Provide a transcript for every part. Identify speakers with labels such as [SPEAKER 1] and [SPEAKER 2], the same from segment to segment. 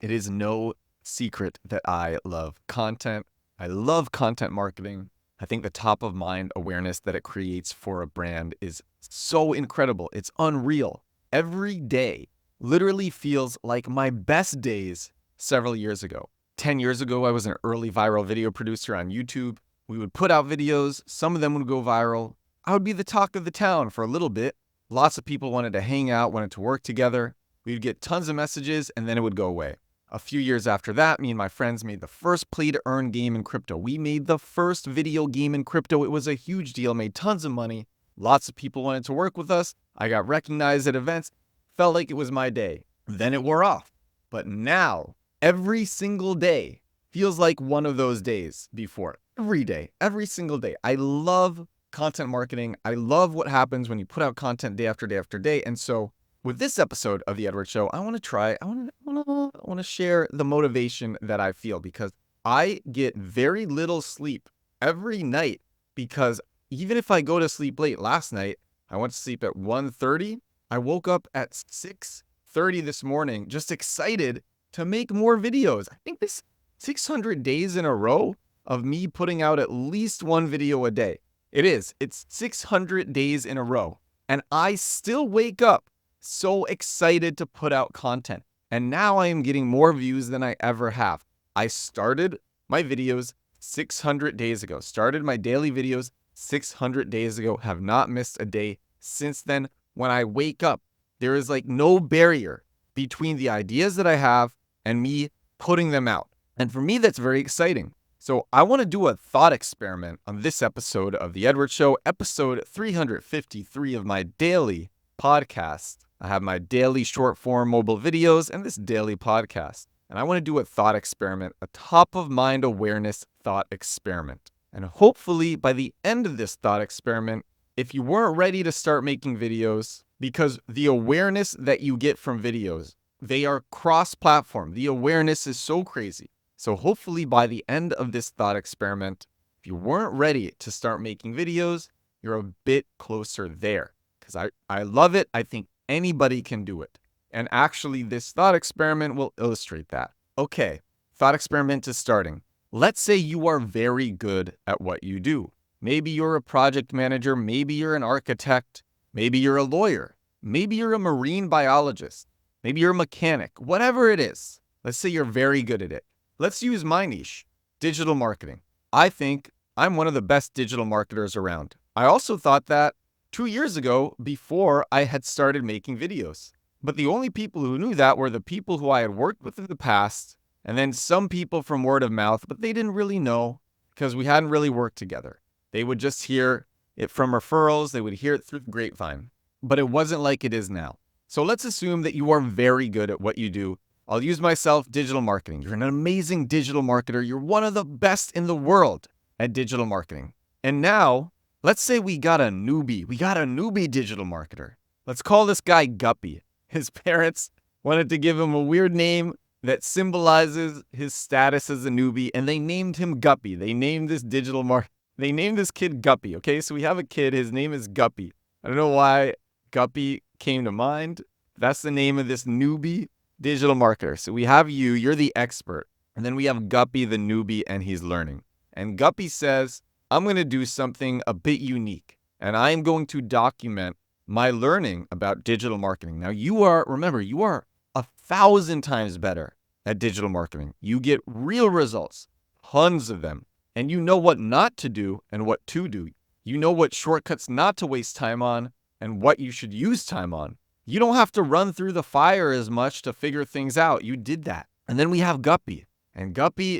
[SPEAKER 1] It is no secret that I love content. I love content marketing. I think the top of mind awareness that it creates for a brand is so incredible. It's unreal. Every day literally feels like my best days several years ago. 10 years ago, I was an early viral video producer on YouTube. We would put out videos. Some of them would go viral. I would be the talk of the town for a little bit. Lots of people wanted to hang out, wanted to work together. We'd get tons of messages, and then it would go away. A few years after that, me and my friends made the first play-to-earn game in crypto. We made the first video game in crypto. It was a huge deal, made tons of money. Lots of people wanted to work with us. I got recognized at events. Felt like it was my day. Then it wore off. But now, every single day feels like one of those days before. Every day, every single day. I love content marketing. I love what happens when you put out content day after day after day. And so with this episode of The Edward Show, I want to share the motivation that I feel, because I get very little sleep every night, because even if I go to sleep late, last night, I went to sleep at 1:30. I woke up at 6:30 this morning, just excited to make more videos. I think this 600 days in a row of me putting out at least one video a day. It's 600 days in a row. And I still wake up so excited to put out content. And now I am getting more views than I ever have. I started my videos 600 days ago, started my daily videos 600 days ago, have not missed a day since then. When I wake up, there is like no barrier between the ideas that I have and me putting them out. And for me, that's very exciting. So I want to do a thought experiment on this episode of The Edward Show, episode 353 of my daily podcast. I have my daily short form mobile videos and this daily podcast. And I want to do a thought experiment, a top of mind awareness thought experiment. And hopefully by the end of this thought experiment, if you weren't ready to start making videos, because the awareness that you get from videos, they are cross-platform. The awareness is so crazy. So hopefully by the end of this thought experiment, if you weren't ready to start making videos, you're a bit closer there. Because I love it. I think anybody can do it. And actually, this thought experiment will illustrate that. Okay, thought experiment is starting. Let's say you are very good at what you do. Maybe you're a project manager. Maybe you're an architect. Maybe you're a lawyer. Maybe you're a marine biologist. Maybe you're a mechanic. Whatever it is, let's say you're very good at it. Let's use my niche, digital marketing. I think I'm one of the best digital marketers around. I also thought that 2 years ago, before I had started making videos. But the only people who knew that were the people who I had worked with in the past, and then some people from word of mouth, but they didn't really know because we hadn't really worked together. They would just hear it from referrals. They would hear it through the grapevine. But it wasn't like it is now. So let's assume that you are very good at what you do. I'll use myself, digital marketing. You're an amazing digital marketer. You're one of the best in the world at digital marketing. And now, let's say we got a newbie. We got a newbie digital marketer. Let's call this guy Guppy. His parents wanted to give him a weird name that symbolizes his status as a newbie, and they named him Guppy. They named this They named this kid Guppy, okay? So we have a kid. His name is Guppy. I don't know why Guppy came to mind. That's the name of this newbie digital marketer. So we have you, you're the expert. And then we have Guppy, the newbie, and he's learning. And Guppy says, I'm going to do something a bit unique. And I am going to document my learning about digital marketing. Now remember, you are 1,000 times better at digital marketing. You get real results, tons of them. And you know what not to do and what to do. You know what shortcuts not to waste time on and what you should use time on. You don't have to run through the fire as much to figure things out. You did that. And then we have Guppy. And Guppy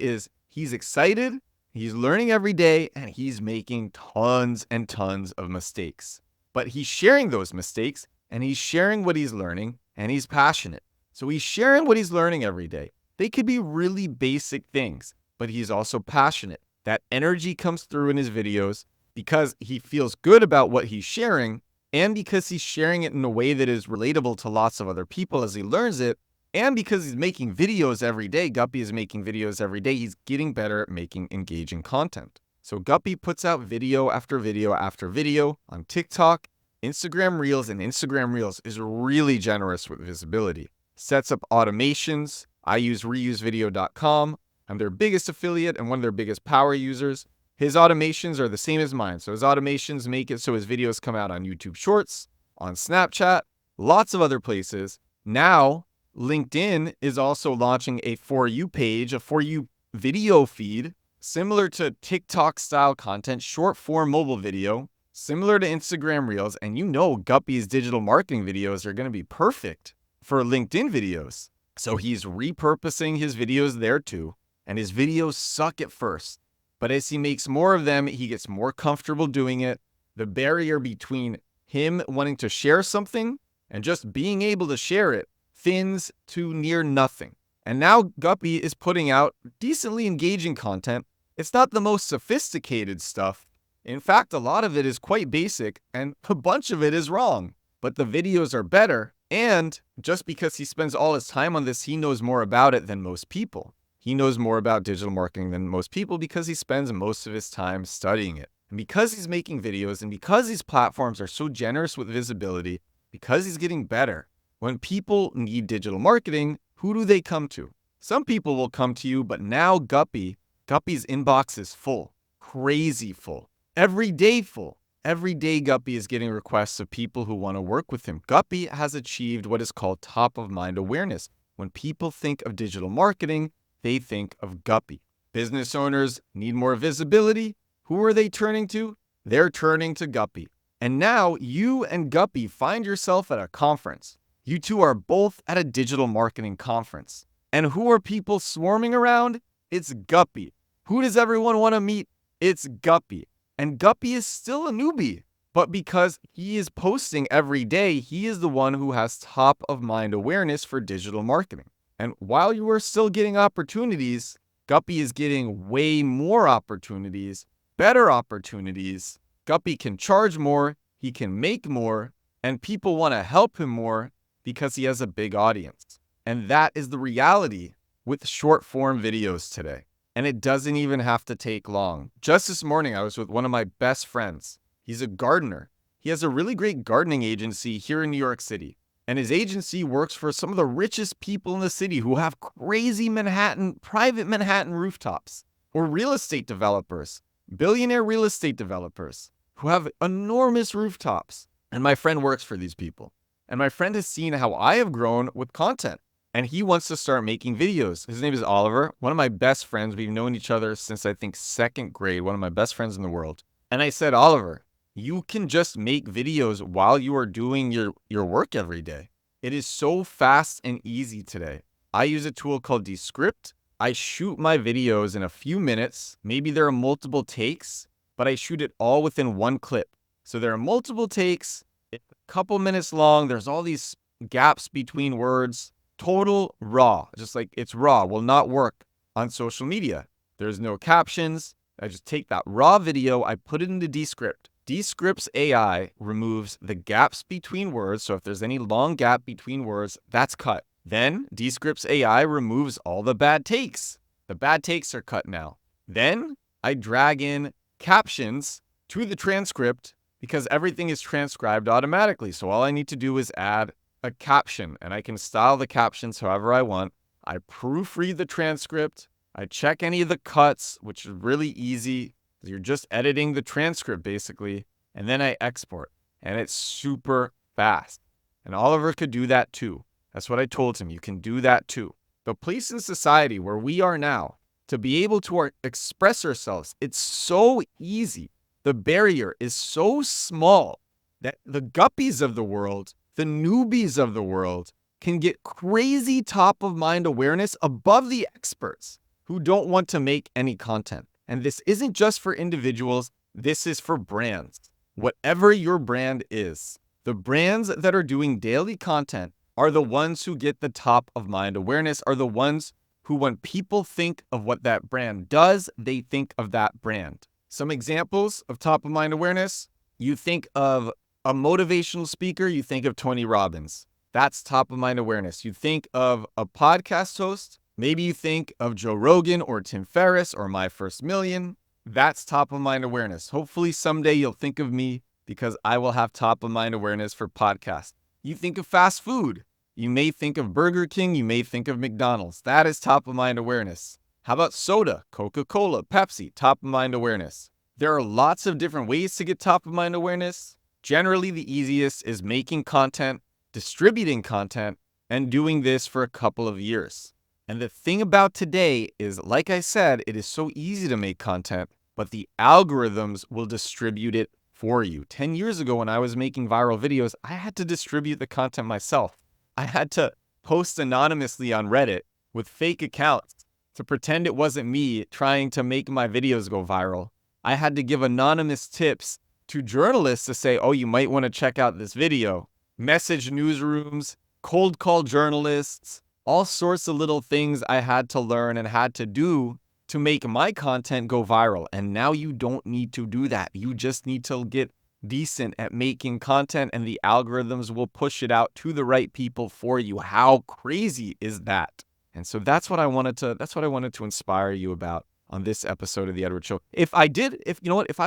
[SPEAKER 1] he's excited, he's learning every day, and he's making tons and tons of mistakes. But he's sharing those mistakes, and he's sharing what he's learning, and he's passionate. So he's sharing what he's learning every day. They could be really basic things, but he's also passionate. That energy comes through in his videos because he feels good about what he's sharing, and because he's sharing it in a way that is relatable to lots of other people as he learns it, and because he's making videos every day. Guppy is making videos every day. He's getting better at making engaging content. So Guppy puts out video after video after video on TikTok, Instagram Reels, and Instagram Reels is really generous with visibility. Sets up automations I use reusevideo.com. I'm their biggest affiliate and one of their biggest power users. His automations are the same as mine. So his automations make it so his videos come out on YouTube Shorts, on Snapchat, lots of other places. Now, LinkedIn is also launching a For You page, a For You video feed, similar to TikTok style content, short form mobile video, similar to Instagram Reels. And you know Guppy's digital marketing videos are going to be perfect for LinkedIn videos. So he's repurposing his videos there too. And his videos suck at first. But as he makes more of them, he gets more comfortable doing it. The barrier between him wanting to share something and just being able to share it thins to near nothing. And now Guppy is putting out decently engaging content. It's not the most sophisticated stuff. In fact, a lot of it is quite basic and a bunch of it is wrong. But the videos are better. And just because he spends all his time on this, he knows more about it than most people. He knows more about digital marketing than most people because he spends most of his time studying it. And because he's making videos and because these platforms are so generous with visibility, because he's getting better, when people need digital marketing, who do they come to? Some people will come to you, but now Guppy's inbox is full, crazy full, every day full. Every day Guppy is getting requests of people who want to work with him. Guppy has achieved what is called top of mind awareness. When people think of digital marketing, they think of Guppy. Business owners need more visibility. Who are they turning to? They're turning to Guppy. And now you and Guppy find yourself at a conference. You two are both at a digital marketing conference. And who are people swarming around? It's Guppy. Who does everyone want to meet? It's Guppy. And Guppy is still a newbie. But because he is posting every day, he is the one who has top of mind awareness for digital marketing. And while you are still getting opportunities, Guppy is getting way more opportunities, better opportunities. Guppy can charge more, he can make more, and people want to help him more because he has a big audience. And that is the reality with short form videos today. And it doesn't even have to take long. Just this morning, I was with one of my best friends. He's a gardener. He has a really great gardening agency here in New York City. And his agency works for some of the richest people in the city who have crazy private Manhattan rooftops, or real estate developers, billionaire real estate developers who have enormous rooftops. And my friend works for these people. And my friend has seen how I have grown with content. And he wants to start making videos. His name is Oliver, one of my best friends. We've known each other since I think second grade, one of my best friends in the world. And I said, Oliver, you can just make videos while you are doing your work every day. It is so fast and easy today. I use a tool called Descript. I shoot my videos in a few minutes. Maybe there are multiple takes, but I shoot it all within one clip. So there are multiple takes, it's a couple minutes long. There's all these gaps between words. Total raw, just like it's raw, will not work on social media. There's no captions. I just take that raw video, I put it into Descript. Descript's AI removes the gaps between words. So if there's any long gap between words, that's cut. Then Descript's AI removes all the bad takes. The bad takes are cut now. Then I drag in captions to the transcript because everything is transcribed automatically. So all I need to do is add a caption and I can style the captions however I want. I proofread the transcript. I check any of the cuts, which is really easy. You're just editing the transcript basically, and then I export, and it's super fast. And Oliver could do that too. That's what I told him. You can do that too. The place in society where we are now to be able to express ourselves, it's so easy. The barrier is so small that the Guppies of the world, the newbies of the world, can get crazy top of mind awareness above the experts who don't want to make any content. And this isn't just for individuals, this is for brands. Whatever your brand is, the brands that are doing daily content are the ones who get the top of mind awareness, are the ones who, when people think of what that brand does, they think of that brand. Some examples of top of mind awareness: you think of a motivational speaker, you think of Tony Robbins. That's top of mind awareness. You think of a podcast host, maybe you think of Joe Rogan or Tim Ferriss or My First Million. That's top of mind awareness. Hopefully someday you'll think of me because I will have top of mind awareness for podcasts. You think of fast food. You may think of Burger King, you may think of McDonald's. That is top of mind awareness. How about soda, Coca-Cola, Pepsi, top of mind awareness? There are lots of different ways to get top of mind awareness. Generally, the easiest is making content, distributing content, and doing this for a couple of years. And the thing about today is, like I said, it is so easy to make content, but the algorithms will distribute it for you. 10 years ago, when I was making viral videos, I had to distribute the content myself. I had to post anonymously on Reddit with fake accounts to pretend it wasn't me trying to make my videos go viral. I had to give anonymous tips to journalists to say, oh, you might want to check out this video. Message newsrooms, cold call journalists, all sorts of little things I had to learn and had to do to make my content go viral. And now you don't need to do that. You just need to get decent at making content and the algorithms will push it out to the right people for you. How crazy is that? And so that's what I wanted to inspire you about on this episode of The Edward Show. If I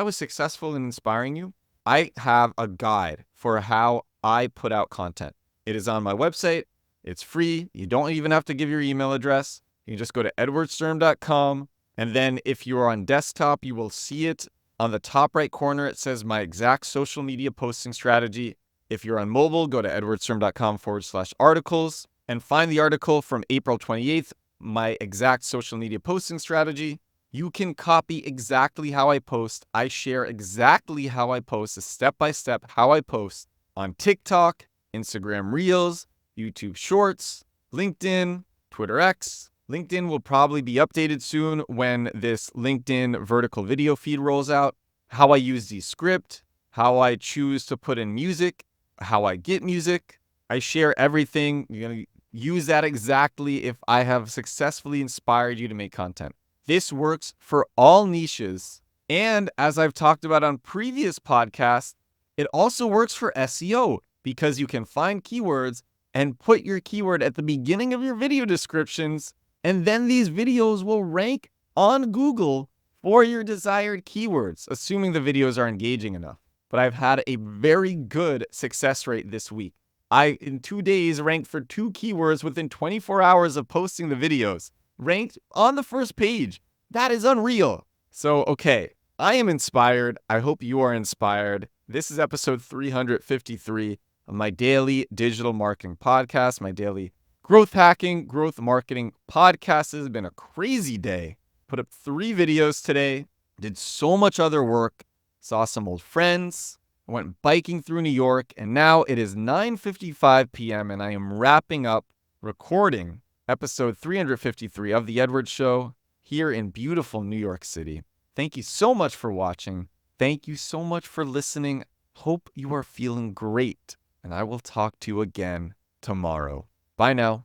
[SPEAKER 1] was successful in inspiring you, I have a guide for how I put out content. It is on my website. It's free. You don't even have to give your email address. You can just go to edwardsturm.com. And then if you're on desktop, you will see it on the top right corner. It says my exact social media posting strategy. If you're on mobile, go to edwardsturm.com/articles and find the article from April 28th, my exact social media posting strategy. You can copy exactly how I post. I share exactly how I post, step-by-step how I post on TikTok, Instagram Reels, YouTube Shorts, LinkedIn, Twitter X. LinkedIn will probably be updated soon when this LinkedIn vertical video feed rolls out. How I use the script, how I choose to put in music, how I get music. I share everything. You're going to use that exactly if I have successfully inspired you to make content. This works for all niches. And as I've talked about on previous podcasts, it also works for SEO because you can find keywords and put your keyword at the beginning of your video descriptions. And then these videos will rank on Google for your desired keywords, assuming the videos are engaging enough. But I've had a very good success rate this week. I, in 2 days, ranked for 2 keywords within 24 hours of posting the videos. Ranked on the first page. That is unreal. So, okay, I am inspired. I hope you are inspired. This is episode 353 of my daily digital marketing podcast, my daily growth hacking, growth marketing podcast. Has been a crazy day. Put up 3 videos today. Did so much other work. Saw some old friends. I went biking through New York. And now it is 9:55 p.m. and I am wrapping up recording episode 353 of The Edward Show here in beautiful New York City. Thank you so much for watching. Thank you so much for listening. Hope you are feeling great. And I will talk to you again tomorrow. Bye now.